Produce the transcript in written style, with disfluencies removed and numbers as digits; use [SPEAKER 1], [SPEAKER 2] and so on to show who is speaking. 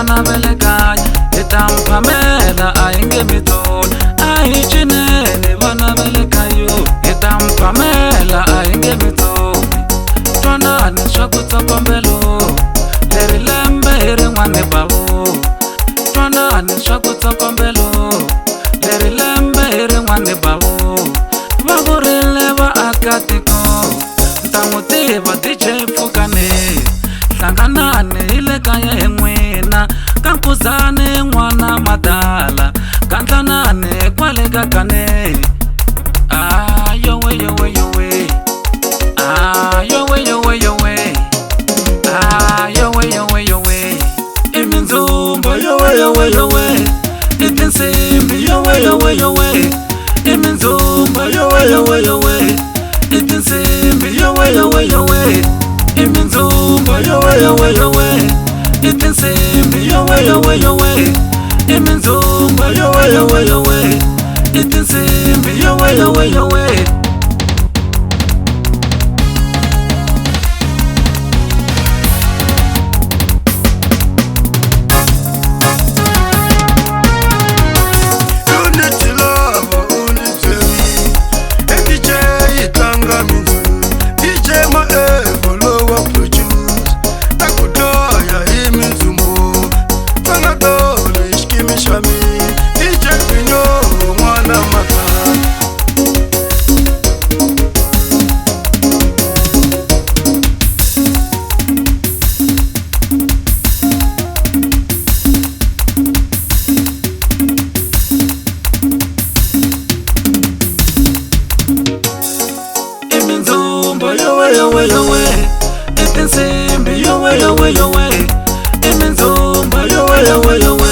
[SPEAKER 1] vana vele kaya hi ta mphamela a hi nge mi toli a hi cineni vana vele kayo hi ta mphamela a hi nge mi toli twanani swa ku tsokombelo leri lembe hi rin'wana bavu twanani swa ku tsokombelo leri lembe hi rin'wana bavu va vurile vaakatiko ta n'wi tiva DJ Pfukani hlanganani hi le kaya hi n'wina ka Nkuzani n'wana Madala gandlanani kwale ka Kane yowe yowe yowe yowe yowe yowe yowe yowe yowe i mindzumba yowe yowe yowe i tinsimbhi yowe yowe yowe i mindzumba yowe yowe yowe i tinsimbhi yowe yowe yowe i mindzumba yowe yowe yowe i tinsimbhi yowe yowe yowe i mindzumba yowe yowe yowe i tinsimbhi yowe yowe yowe yowe yowe i tinsimbhi yowe yowe yowe i mindzumba yowe yowe yowe